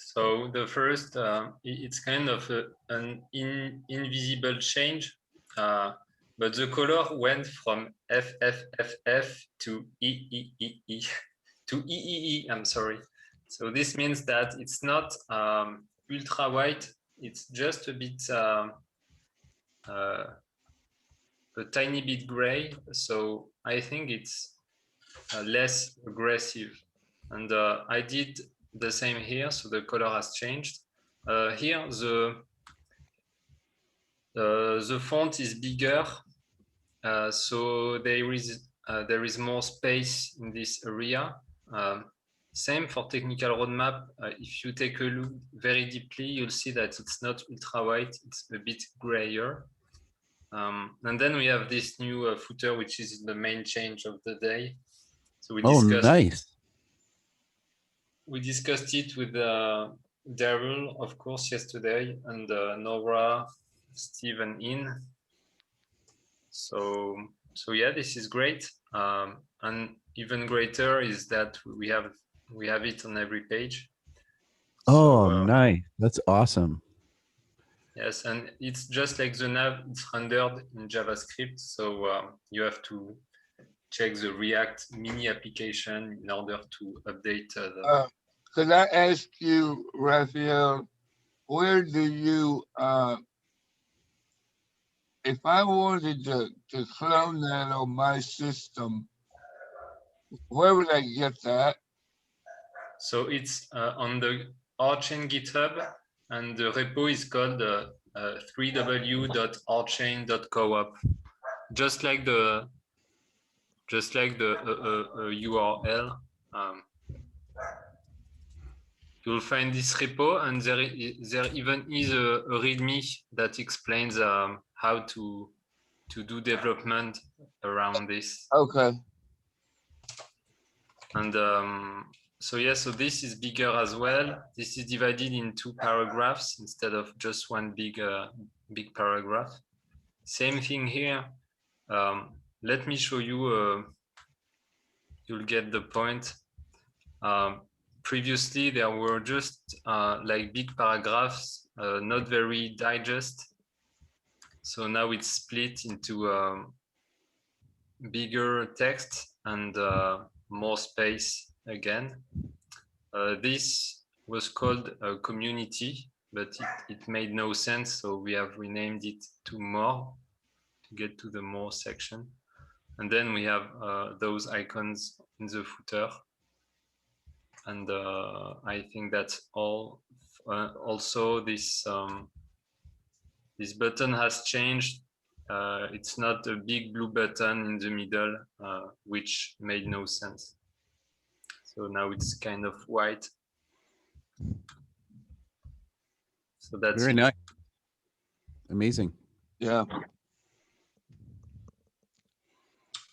So the first, it's kind of an invisible change, but the color went from FFFF to EEEE to EEE. I'm sorry. So this means that it's not ultra white. It's just a bit, a tiny bit gray. So I think it's less aggressive. And I did the same here, so the color has changed. Here, the font is bigger, so there is more space in this area. Same for technical roadmap. If you take a look very deeply, you'll see that it's not ultra white, it's a bit grayer. And then we have this new footer, which is the main change of the day. So we discussed it with Daryl, of course, yesterday, and Nora, Steve, and In. So yeah, this is great. And even greater is that we have it on every page. Oh, so, nice! That's awesome. Yes, and it's just like the nav. It's rendered in JavaScript, so you have to check the React mini application in order to update the. Could I ask you, Raphael, where do you, if I wanted to clone that on my system, where would I get that? So it's on the RChain GitHub, and the repo is called 3w.rchain.coop. Just like the URL. You'll find this repo, and there even is a README that explains how to do development around this. Okay. And so yeah, so this is bigger as well. This is divided in 2 paragraphs instead of just one big paragraph. Same thing here. Let me show you. You'll get the point. Previously, there were just like big paragraphs, not very digest. So now it's split into bigger text and more space again. This was called a community, but it made no sense. So we have renamed it to more to get to the more section. And then we have those icons in the footer. And I think that's all. Also, this button has changed. It's not a big blue button in the middle, which made no sense. So now it's kind of white. So that's very nice. Amazing. Yeah.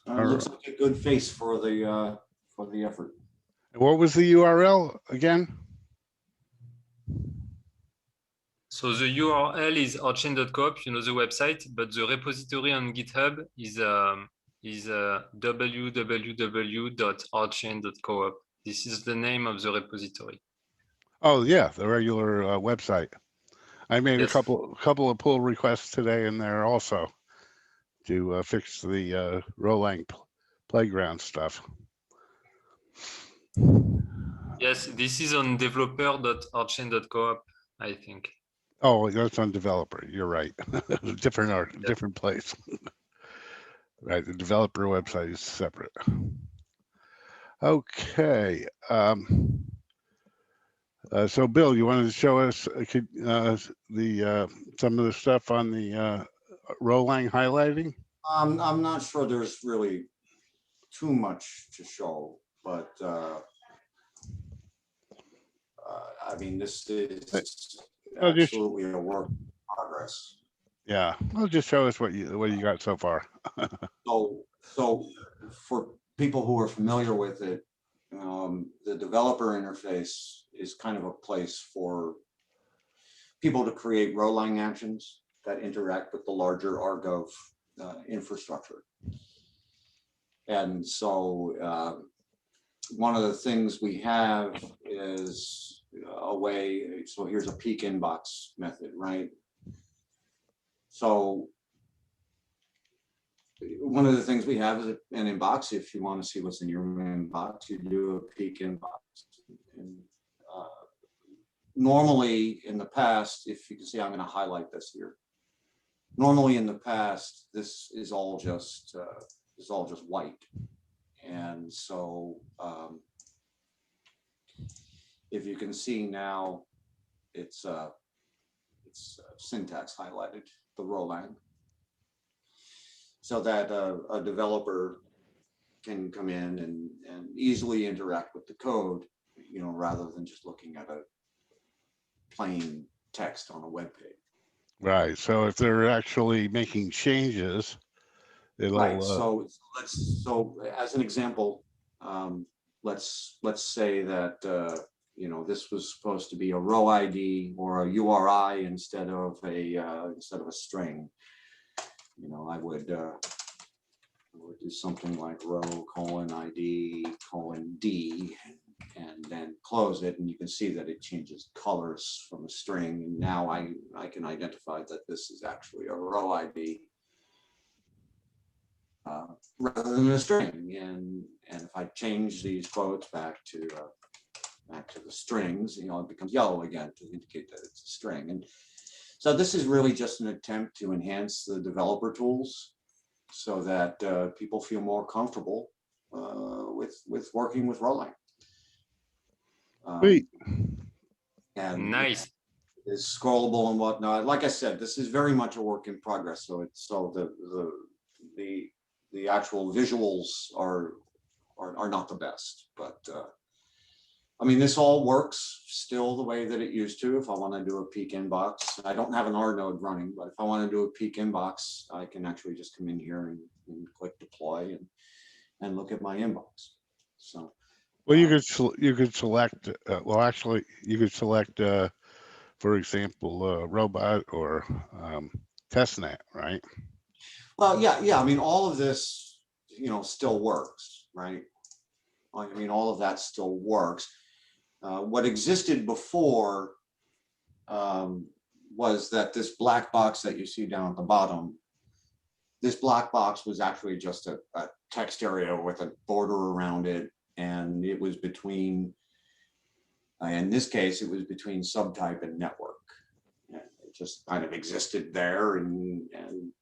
Looks like a good face for the effort. What was the URL again? So the URL is RChain.coop, you know, the website, but the repository on GitHub is www.rchain.coop. This is the name of the repository. Oh yeah, the regular website. I made a couple of pull requests today in there also to fix the Rolang playground stuff. Yes, this is on developer.rchain.coop, I think. Oh, that's on developer. You're right. different place. Right, the developer website is separate. Okay. So, Bill, you wanted to show us some of the stuff on the Rolang highlighting? I'm not sure there's really too much to show, but I mean, this is absolutely a work in progress. Yeah, well, just show us what you got so far. So for people who are familiar with it, the developer interface is kind of a place for people to create Rolang actions that interact with the larger Argov infrastructure. And so one of the things we have is a way. So here's a peek inbox method, right? So one of the things we have is an inbox. If you want to see what's in your inbox, you do a peek inbox. And, normally in the past, if you can see, I'm going to highlight this here. Normally in the past, this is all just white. And so if you can see now, it's syntax highlighted, the Roland, so that a developer can come in and easily interact with the code, you know, rather than just looking at a plain text on a web page. Right. So if they're actually making changes, it'll. Right. So as an example, let's say that you know, this was supposed to be a row ID or a URI instead of a string. You know, I would do something like row :ID :D, and then close it, and you can see that it changes colors from a string. And now I can identify that this is actually a row ID rather than a string. And if I change these quotes back to the strings, you know, it becomes yellow again to indicate that it's a string. And so this is really just an attempt to enhance the developer tools so that people feel more comfortable with working with Roland. Sweet. And Nice. it's scrollable and whatnot. Like I said, this is very much a work in progress. So the actual visuals are not the best, but I mean, this all works still the way that it used to. If I want to do a peek inbox, I don't have an R node running, but if I want to do a peek inbox, I can actually just come in here and click deploy and look at my inbox. So, well, you could select. Well, actually, you could select, for example, robot or testnet, right? well, yeah. I mean, all of this, you know, still works, right? I mean, all of that still works. What existed before was that this black box that you see down at the bottom, this black box was actually just a text area with a border around it. And it was between, in this case, it was between subtype and network. And it just kind of existed there in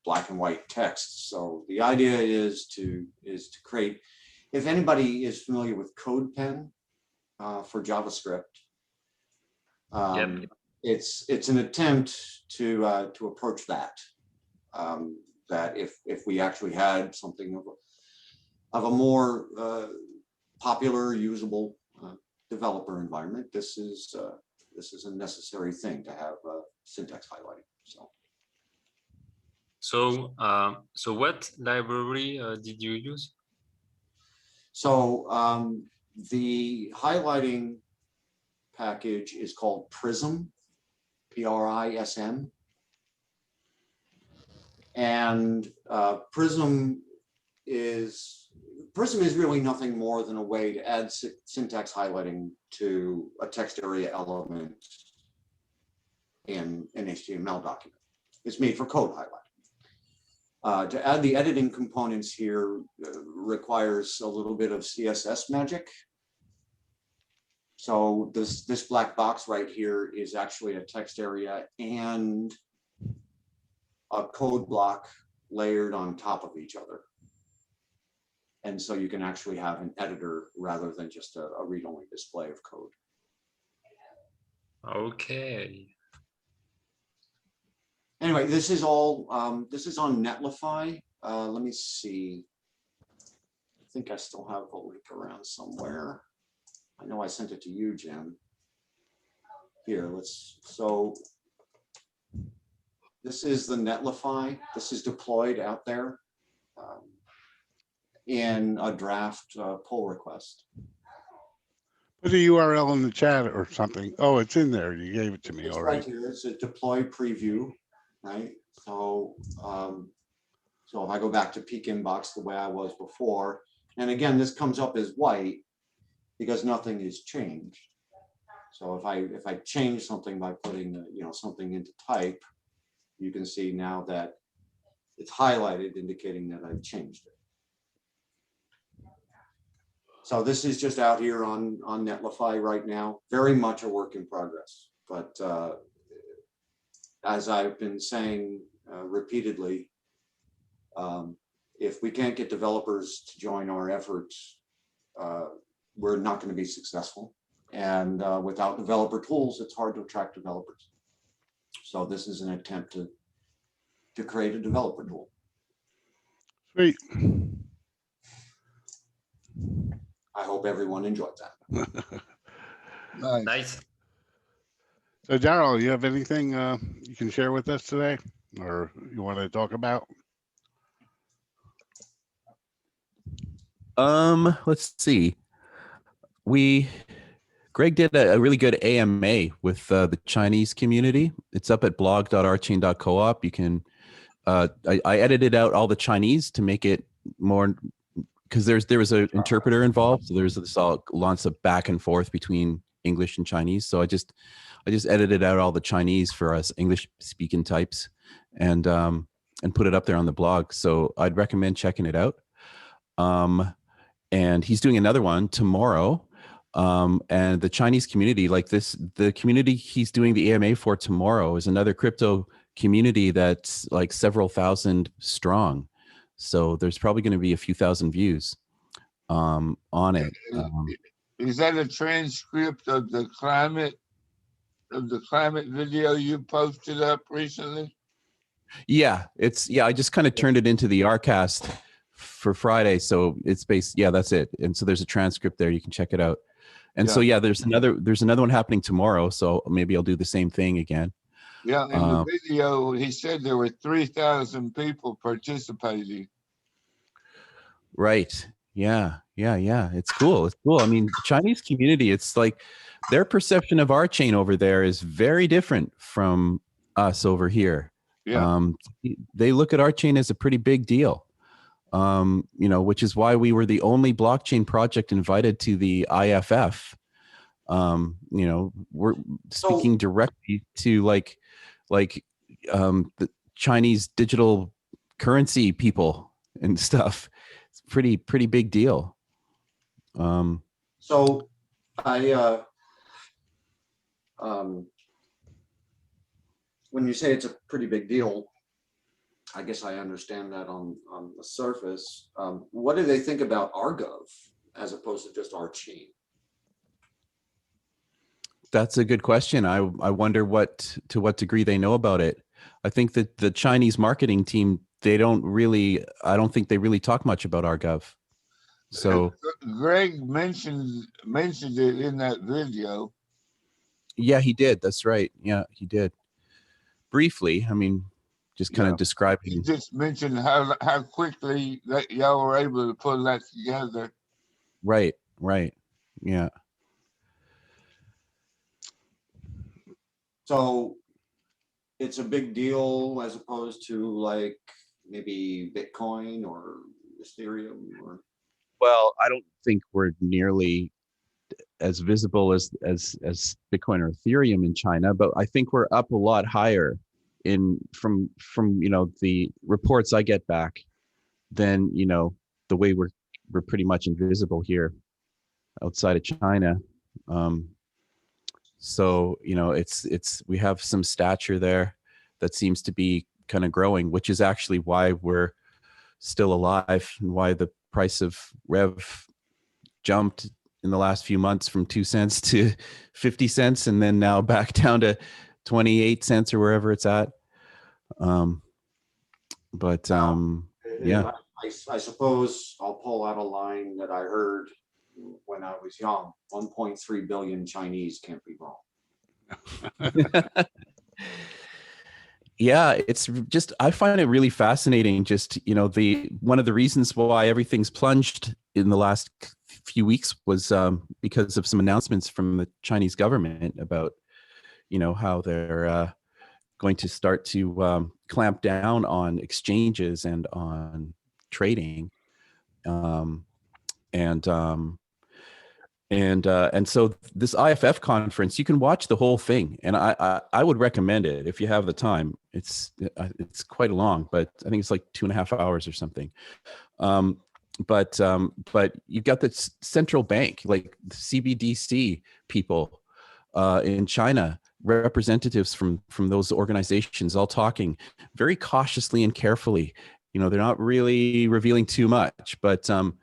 black and white text. So the idea is to create, if anybody is familiar with CodePen for JavaScript, Yep. it's an attempt to approach that. That if we actually had something of a more popular, usable developer environment, this is a necessary thing to have syntax highlighting. So what library did you use? So the highlighting package is called Prism, PRISM. And Prism is really nothing more than a way to add syntax highlighting to a text area element in an HTML document. It's made for code highlighting. To add the editing components here requires a little bit of CSS magic. So this black box right here is actually a text area and a code block layered on top of each other. And so you can actually have an editor rather than just a read-only display of code. Okay. Anyway, this is all, this is on Netlify. Let me see. I think I still have a link around somewhere. I know I sent it to you, Jim. Here, so this is the Netlify. This is deployed out there in a draft pull request. Put a URL in the chat or something. Oh, it's in there. You gave it to me It's already. right here. It's a deploy preview, right? So, so if I go back to peek inbox the way I was before, and again, this comes up as white because nothing is changed. So if I change something by putting something into type, you can see now that it's highlighted, indicating that I've changed it. So this is just out here on Netlify right now, very much a work in progress. But as I've been saying repeatedly, if we can't get developers to join our efforts, we're not going to be successful. And without developer tools, it's hard to attract developers. So this is an attempt to create a developer tool. Sweet. I hope everyone enjoyed that. Nice. Nice. So Daryl, you have anything you can share with us today, or you want to talk about? Let's see. Greg did a really good AMA with the Chinese community. It's up at blog.rchain.coop. You can, I edited out all the Chinese to make it more, because there was an interpreter involved. So there's lots of back and forth between English and Chinese. So I just edited out all the Chinese for us English speaking types and put it up there on the blog. So I'd recommend checking it out. And he's doing another one tomorrow. And the Chinese community, the community he's doing the AMA for tomorrow is another crypto community that's like several thousand strong. So there's probably going to be a few thousand views on it. Is that a transcript of the climate video you posted up recently? Yeah, I just kind of turned it into the RCast for Friday. So it's based, that's it. And so there's a transcript there. You can check it out. And so, there's another one happening tomorrow. So maybe I'll do the same thing again. Yeah, in the video, he said there were 3,000 people participating. Right. Yeah. It's cool. I mean, the Chinese community, it's like their perception of RChain over there is very different from us over here. Yeah. They look at RChain as a pretty big deal. Which is why we were the only blockchain project invited to the IFF. We're speaking directly to the Chinese digital currency people and stuff. It's pretty big deal. So when you say it's a pretty big deal, I guess I understand that on the surface. What do they think about Argov as opposed to just RChain? That's a good question. I wonder to what degree they know about it. I think that the Chinese marketing team, I don't think they really talk much about Argov. So Greg mentioned it in that video. Yeah, he did. That's right. Yeah, he did. Briefly, I mean, just kind of describing. He just mentioned how quickly that y'all were able to pull that together. Right. Yeah. So it's a big deal as opposed to like maybe Bitcoin or Ethereum or. Well, I don't think we're nearly as visible as Bitcoin or Ethereum in China, but I think we're up a lot higher from the reports I get back than the way we're pretty much invisible here outside of China. So we have some stature there that seems to be kind of growing, which is actually why we're still alive and why the price of Rev jumped in the last few months from 2 cents to 50 cents and then now back down to 28 cents or wherever it's at. Yeah. I suppose I'll pull out a line that I heard when I was young. 1.3 billion Chinese can't be wrong. Yeah, it's just, I find it really fascinating. Just, one of the reasons why everything's plunged in the last few weeks was because of some announcements from the Chinese government about, how they're going to start to clamp down on exchanges and on trading. And And so this IFF conference, you can watch the whole thing, and I would recommend it if you have the time. It's quite long, but I think it's like 2.5 hours or something. But you've got the central bank, like the CBDC people in China, representatives from those organizations, all talking very cautiously and carefully. They're not really revealing too much, but the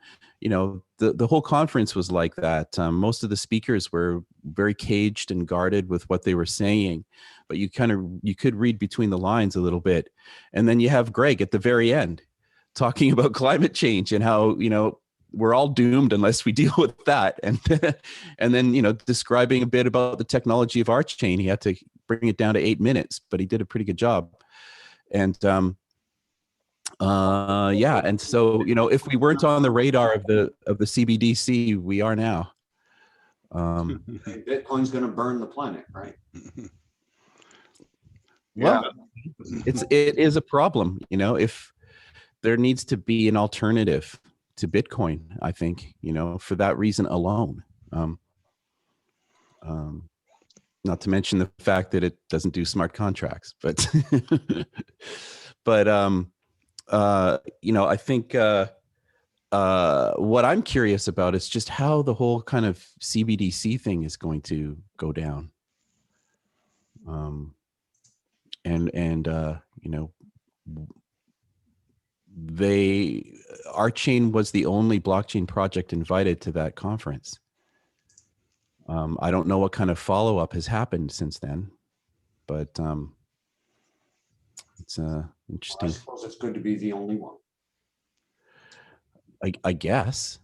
whole conference was like that. Most of the speakers were very caged and guarded with what they were saying, but you could read between the lines a little bit. And then you have Greg at the very end talking about climate change and how, we're all doomed unless we deal with that. And then, describing a bit about the technology of RChain. He had to bring it down to 8 minutes, but he did a pretty good job. And and so, if we weren't on the radar of the CBDC, we are now. Bitcoin's going to burn the planet, right? Well, it is a problem, if there needs to be an alternative to Bitcoin, I think, for that reason alone. Not to mention the fact that it doesn't do smart contracts, but I think what I'm curious about is just how the whole kind of CBDC thing is going to go down. RChain was the only blockchain project invited to that conference. I don't know what kind of follow-up has happened since then, but it's interesting. I suppose it's good to be the only one. I guess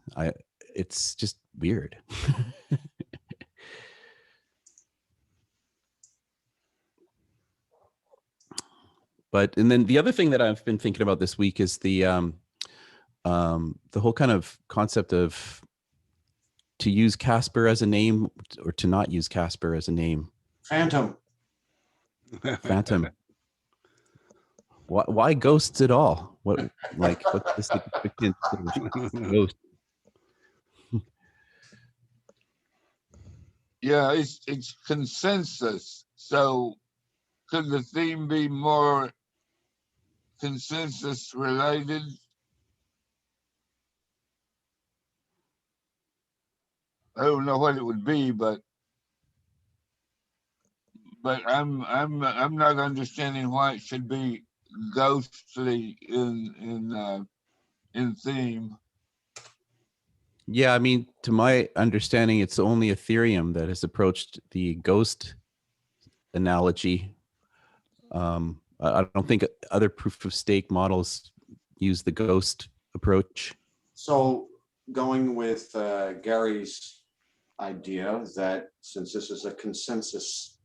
it's just weird. And then the other thing that I've been thinking about this week is the whole kind of concept of to use Casper as a name or to not use Casper as a name. Phantom. Why ghosts at all? What's the significance of ghost? Yeah, it's consensus. So could the theme be more consensus related? I don't know what it would be, but I'm not understanding why it should be ghostly in theme. Yeah, I mean, to my understanding, it's only Ethereum that has approached the ghost analogy. I don't think other proof of stake models use the ghost approach. So going with Gary's idea that since this is a consensus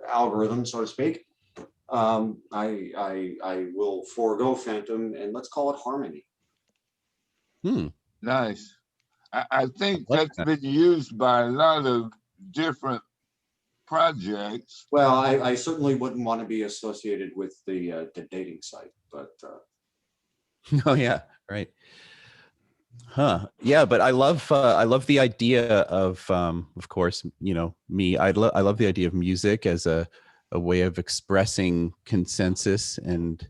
algorithm, so to speak, I will forego Phantom and let's call it Harmony. Nice. I think that's been used by a lot of different projects. Well, I certainly wouldn't want to be associated with the dating site, but oh yeah, right. Huh. Yeah, but I love the idea of course, me. I love the idea of music as a way of expressing consensus and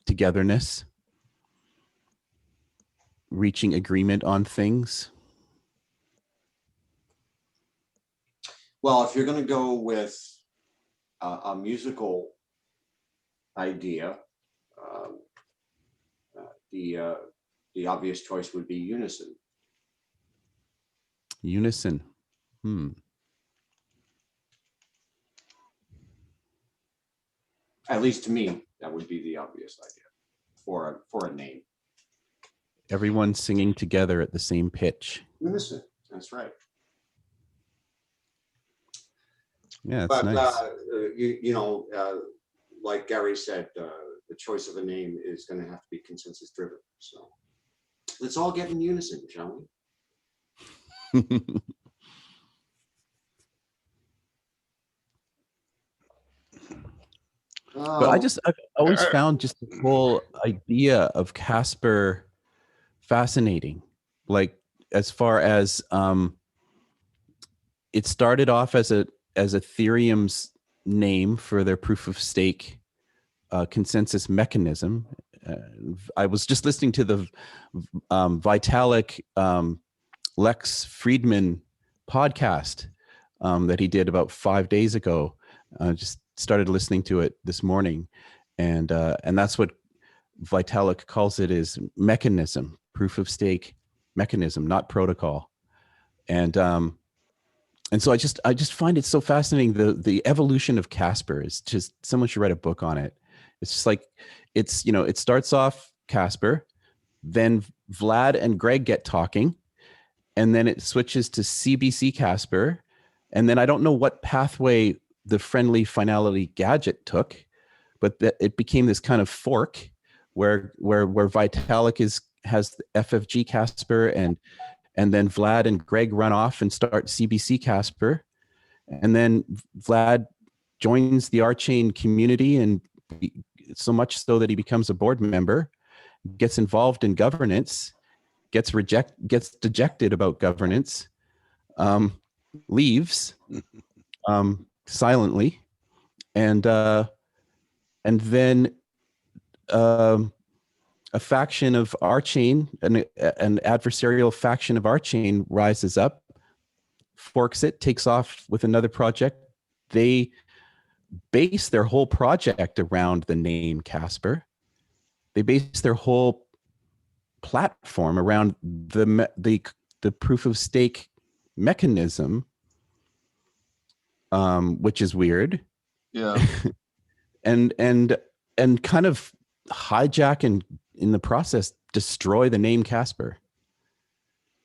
togetherness, reaching agreement on things. well, if you're going to go with a musical idea, the obvious choice would be unison. Unison. At least to me, that would be the obvious idea for a name. Everyone singing together at the same pitch. Unison. That's right. Yeah, it's nice. Like Gary said, the choice of a name is going to have to be consensus driven. So let's all get in unison, shall we? But I've always found just the whole idea of Casper fascinating. Like, as far as it started off as Ethereum's name for their proof of stake consensus mechanism. I was just listening to the Vitalik Lex Friedman podcast that he did about 5 days ago. Just started listening to it this morning, and that's what Vitalik calls it, is mechanism, proof of stake mechanism, not protocol. And so I just find it so fascinating. The evolution of Casper is just, someone should write a book on it. It's just like, it's, it starts off Casper, then Vlad and Greg get talking, and then it switches to CBC Casper. And then I don't know what pathway the friendly finality gadget took, but it became this kind of fork where Vitalik has the FFG Casper, and then Vlad and Greg run off and start CBC Casper. And then Vlad joins the RChain community, and so much so that he becomes a board member, gets involved in governance, gets dejected about governance, leaves silently, and then a faction of RChain, an adversarial faction of RChain rises up, forks it, takes off with another project. They base their whole project around the name Casper. They base their whole platform around the proof of stake mechanism, which is weird. Yeah. and kind of hijack and in the process destroy the name Casper.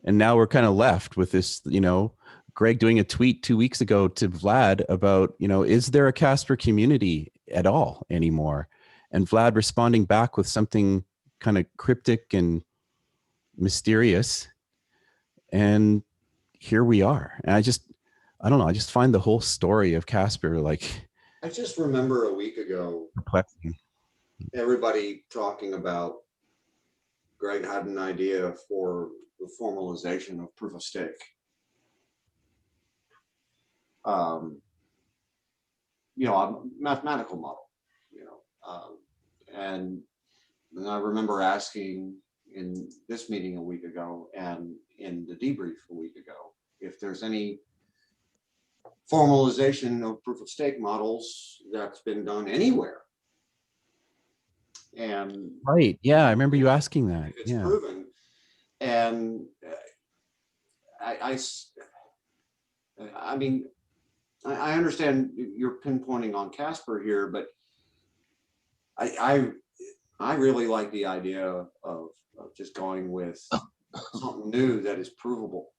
And now we're kind of left with this, Greg doing a tweet 2 weeks ago to Vlad about, is there a Casper community at all anymore? And Vlad responding back with something kind of cryptic and mysterious. And here we are. And I don't know. I just find the whole story of Casper I just remember a week ago, perplexing. Everybody talking about Greg had an idea for the formalization of proof of stake. A mathematical model, and I remember asking in this meeting a week ago and in the debrief a week ago if there's any formalization of proof of stake models that's been done anywhere. And right, yeah, I remember you asking that. It's yeah, proven, and I mean, I understand you're pinpointing on Casper here, but I really like the idea of just going with something new that is provable.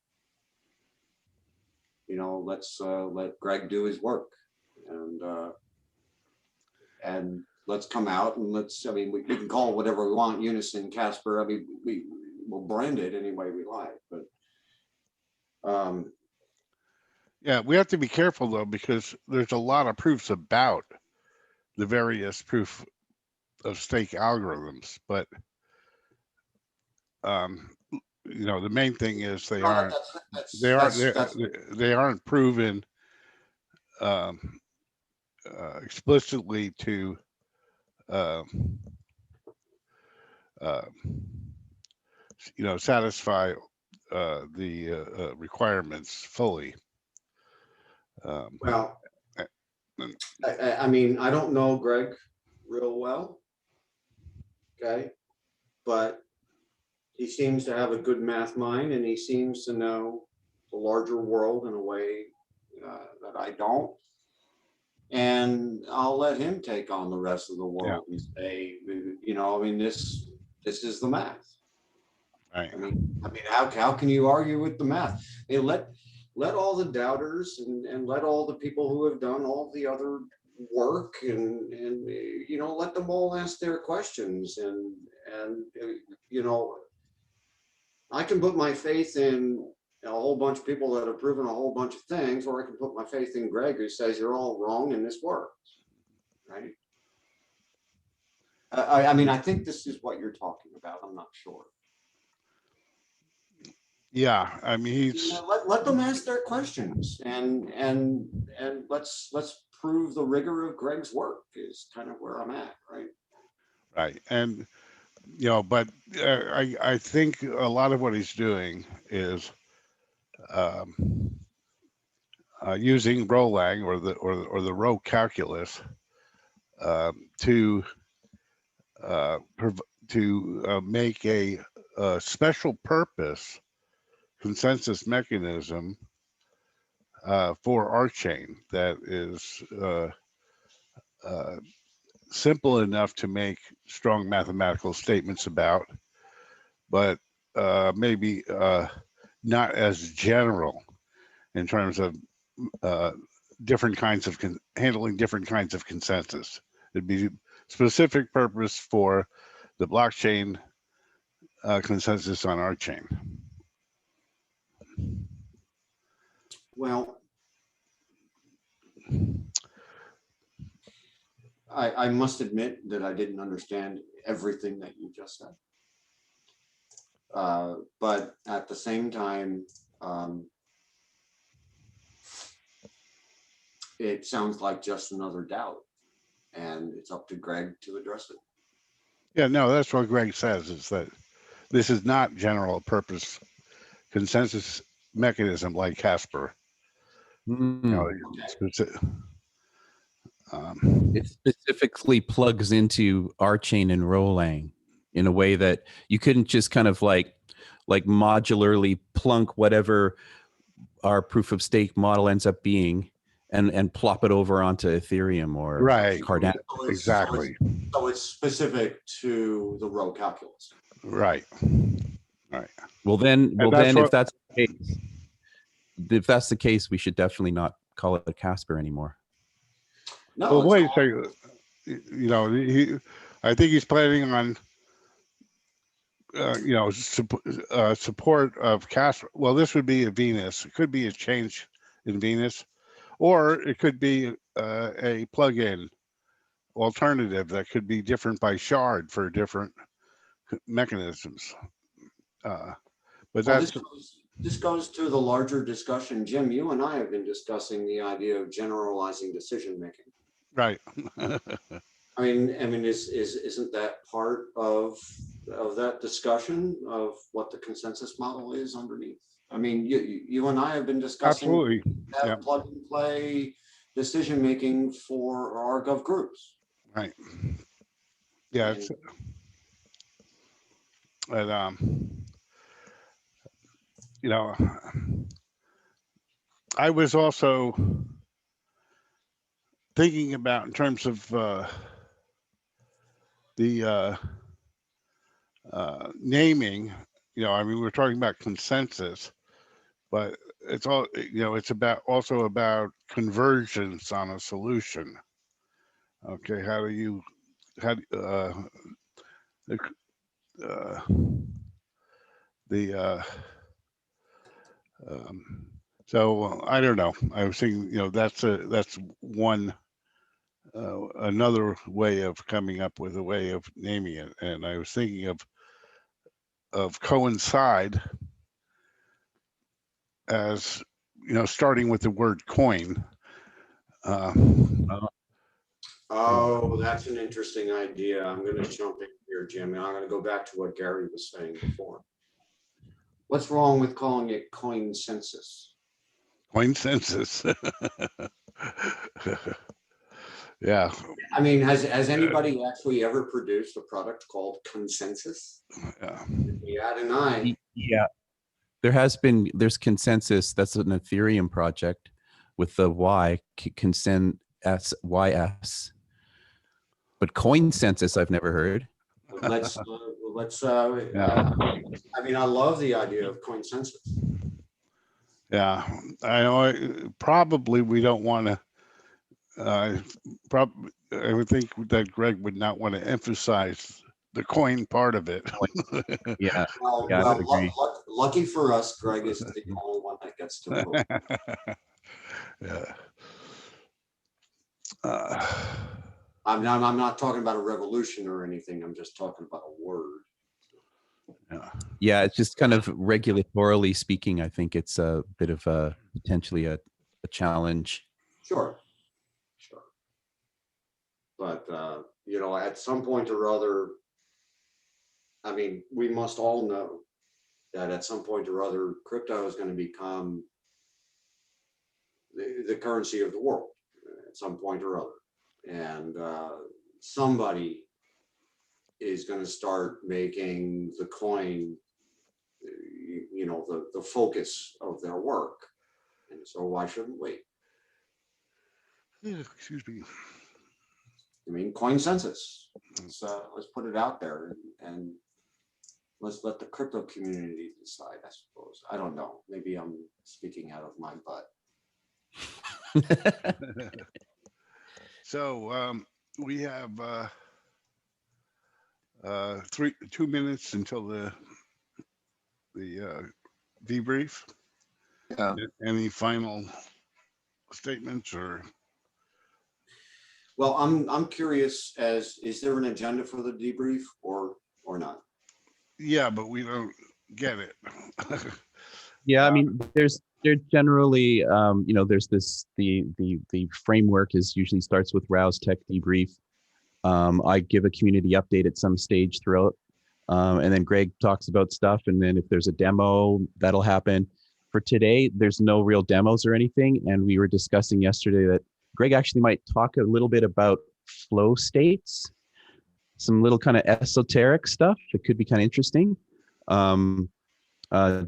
Let's let Greg do his work, and let's come out and we can call it whatever we want, Unison, Casper. We'll brand it any way we like, but yeah, we have to be careful though, because there's a lot of proofs about the various proof of stake algorithms, but the main thing is they aren't proven explicitly to satisfy the requirements fully. Well, I don't know Greg real well, okay, but he seems to have a good math mind, and he seems to know the larger world in a way that I don't. And I'll let him take on the rest of the world and say, this is the math. Right. How can you argue with the math? Hey, let all the doubters and let all the people who have done all the other work and let them all ask their questions, and I can put my faith in a whole bunch of people that have proven a whole bunch of things, or I can put my faith in Greg, who says you're all wrong and this works, right? I think this is what you're talking about. I'm not sure. Yeah, I mean, he's Let them ask their questions, and let's prove the rigor of Greg's work is kind of where I'm at, right? right. And, but I think a lot of what he's doing is um, using Rolang or the row calculus to make a special purpose consensus mechanism for RChain that is simple enough to make strong mathematical statements about, but maybe not as general in terms of different kinds of handling different kinds of consensus. It'd be specific purpose for the blockchain consensus on RChain. Well, I must admit that I didn't understand everything that you just said. But at the same time, it sounds like just another doubt, and it's up to Greg to address it. Yeah, no, that's what Greg says, is that this is not general purpose consensus mechanism like Casper. It specifically plugs into RChain and Rolang in a way that you couldn't just kind of like modularly plunk whatever our proof of stake model ends up being and plop it over onto Ethereum or right. Cardano. Exactly. So it's specific to the row calculus. Right. Right. Well then if that's the case, we should definitely not call it a Casper anymore. No, well, wait a second. I think he's planning on support of Casper. Well, this would be a Venus. It could be a change in Venus, or it could be a plug-in alternative that could be different by shard for different mechanisms. But that's this goes to the larger discussion. Jim, you and I have been discussing the idea of generalizing decision making. Right. I mean, isn't that part of that discussion of what the consensus model is underneath? I mean, you and I have been discussing absolutely plug and play decision making for our gov groups. Right. Yeah. I was also thinking about in terms of the naming. I mean, we're talking about consensus, but it's all it's also about convergence on a solution. Okay, so I don't know. I was thinking, that's one another way of coming up with a way of naming it, and I was thinking of coincide as starting with the word coin. Oh, that's an interesting idea. I'm going to jump in here, Jim, and I'm going to go back to what Gary was saying before. What's wrong with calling it coincensus? Coincensus. Yeah. I mean, has anybody actually ever produced a product called consensus? Yeah. We add a 9. Yeah. There's consensus. That's an Ethereum project with the Y, YS. But coincensus, I've never heard. Let's I mean, I love the idea of coincensus. Yeah, I know. Probably we don't want to. I would think that Greg would not want to emphasize the coin part of it. Yeah. Lucky for us, Greg is the only one that gets to rule. Yeah. I'm not talking about a revolution or anything. I'm just talking about a word. Yeah, it's just kind of regulatorily speaking, I think it's a bit of a potentially a challenge. Sure. But, you know, at some point or other, I mean, we must all know that at some point or other, crypto is going to become the currency of the world at some point or other. And somebody is going to start making the coin, you know, the focus of their work. And so why shouldn't we? Excuse me. I mean, coinceenusus. Let's put it out there and let's let the crypto community decide, I suppose. I don't know. Maybe I'm speaking out of my butt. So we have 2 minutes until the debrief. Yeah. Any final statements or? Well, I'm curious is there an agenda for the debrief or not? Yeah, but we don't get it. Yeah, I mean, there's generally, you know, there's this the framework is usually starts with Rouse Tech Debrief. I give a community update at some stage throughout, and then Greg talks about stuff, and then if there's a demo, that'll happen. For today, there's no real demos or anything, and we were discussing yesterday that Greg actually might talk a little bit about flow states, some little kind of esoteric stuff that could be kind of interesting.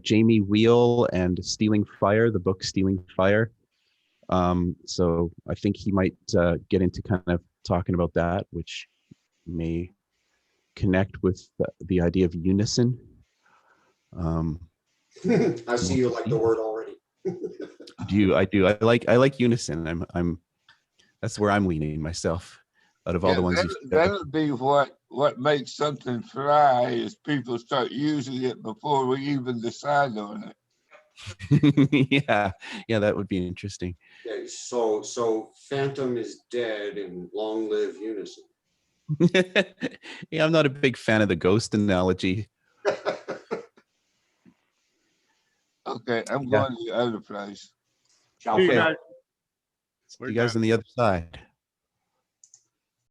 Jamie Wheel and Stealing Fire, the book Stealing Fire. So I think he might get into kind of talking about that, which may connect with the idea of unison. I see you like the word already. I do. I like unison. I'm that's where I'm leaning myself out of all the ones. That'll be what makes something fly is people start using it before we even decide on it. Yeah, that would be interesting. Okay, so Phantom is dead and long live unison. Yeah, I'm not a big fan of the ghost analogy. Okay, I'm going to the other place. Ciao Okay. for now. See you guys on the other side.